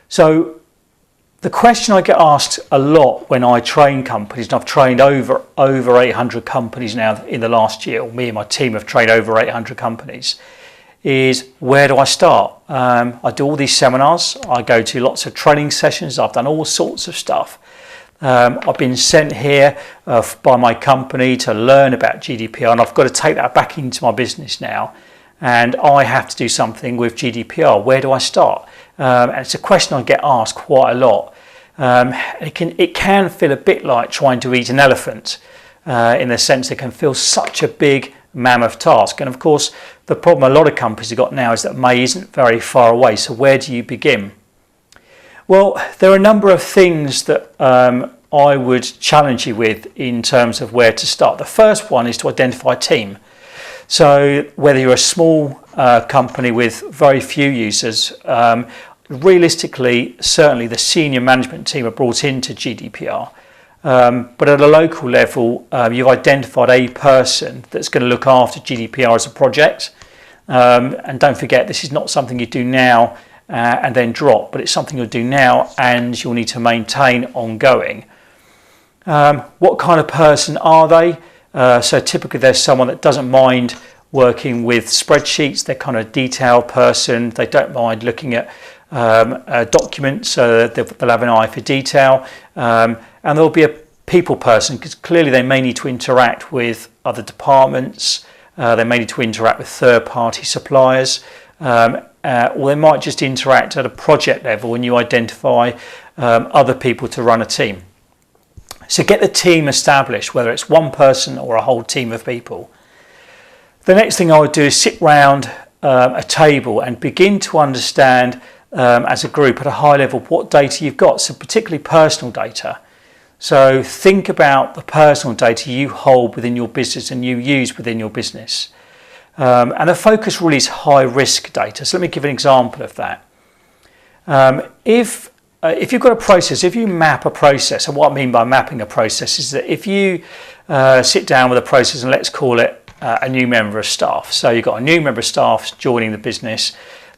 So the question I get asked a lot when I train companies, and I've trained over 800 companies now in the last year, or me and my team have trained over 800 companies, is where do I start? I do all these seminars, I go to lots of training sessions, I've done all sorts of stuff. I've been sent here by my company to learn about GDPR, and I've got to take that back into my business now, and I have to do something with GDPR. Where do I start? And it's a question I get asked quite a lot. It can feel a bit like trying to eat an elephant, in the sense it can feel such a big mammoth task. And of course, the problem a lot of companies have got now is that May isn't very far away. So where do you begin? Well, there are a number of things that I would challenge you with in terms of where to start. The first one is to identify a team. So whether you're a small company with very few users, realistically, certainly the senior management team are brought into GDPR. But at a local level, you've identified a person that's going to look after GDPR as a project. And don't forget, this is not something you do now and then drop, but it's something you'll do now and you'll need to maintain ongoing. What kind of person are they? So typically there's someone that doesn't mind working with spreadsheets. They're kind of a detailed person. They don't mind looking at documents, so they'll have an eye for detail. And there'll be a people person, because clearly they may need to interact with other departments. They may need to interact with third-party suppliers. Or they might just interact at a project level and you identify other people to run a team. So get the team established, whether it's one person or a whole team of people. The next thing I would do is sit round a table and begin to understand as a group at a high level what data you've got, so particularly personal data. So think about the personal data you hold within your business and you use within your business. And the focus really is high risk data. So let me give an example of that. If you've got a process, if you map a process, and what I mean by mapping a process is that if you sit down with a process and let's call it a new member of staff. So you've got a new member of staff joining the business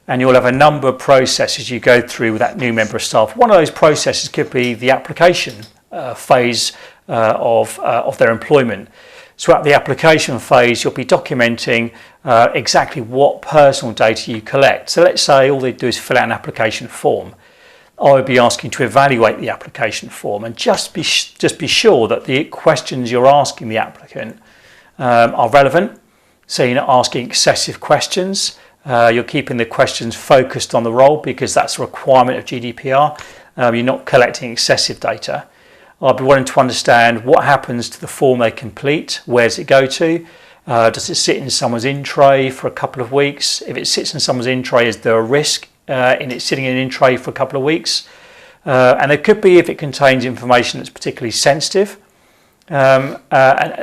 and you'll have a number of processes you go through with that new member of staff. One of those processes could be the application phase of their employment. So at the application phase, you'll be documenting exactly what personal data you collect. So let's say all they do is fill out an application form. I would be asking to evaluate the application form and just be sure that the questions you're asking the applicant are relevant. So you're not asking excessive questions. You're keeping the questions focused on the role because that's a requirement of GDPR. You're not collecting excessive data. I'll be wanting to understand what happens to the form they complete. Where does it go to? Does it sit in someone's in tray for a couple of weeks? If it sits in someone's in tray, is there a risk in it sitting in an in tray for a couple of weeks? And there could be if it contains information that's particularly sensitive. And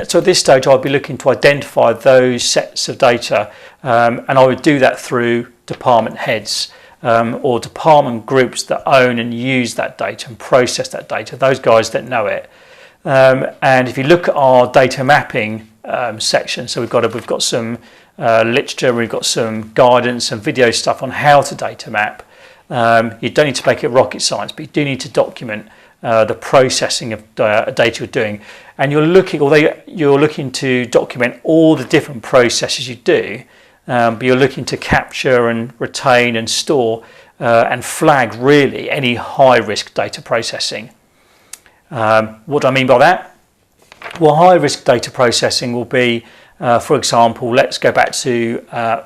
so at this stage, I'll be looking to identify those sets of data, and I would do that through department heads. Or department groups that own and use that data and process that data, those guys that know it. And if you look at our data mapping section, so we've got some literature, we've got some guidance and video stuff on how to data map. You don't need to make it rocket science, but you do need to document the processing of data you're doing. And you're looking to document all the different processes you do. But you're looking to capture and retain and store and flag really any high risk data processing. What do I mean by that? Well, high risk data processing will be, for example, let's go back to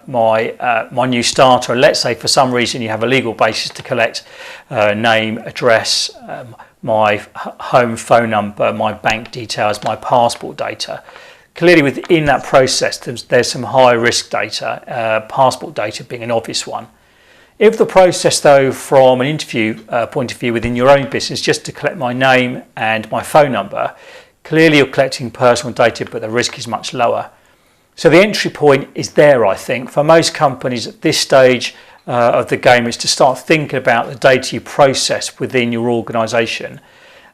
my new starter. Let's say for some reason you have a legal basis to collect name, address, my home phone number, my bank details, my passport data. Clearly within that process there's some high risk data, passport data being an obvious one. If the process though from an interview point of view within your own business just to collect my name and my phone number, clearly you're collecting personal data but the risk is much lower. So the entry point is there, I think. For most companies at this stage of the game is to start thinking about the data you process within your organisation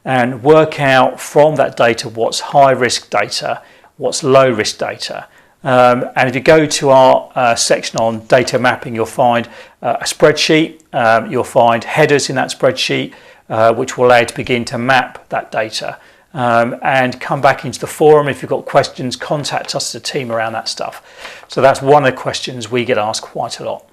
and work out from that data what's high risk data, what's low risk data, And if you go to our section on data mapping, you'll find a spreadsheet. You'll find headers in that spreadsheet, which will allow you to begin to map that data. And come back into the forum. If you've got questions, contact us as a team around that stuff. So that's one of the questions we get asked quite a lot.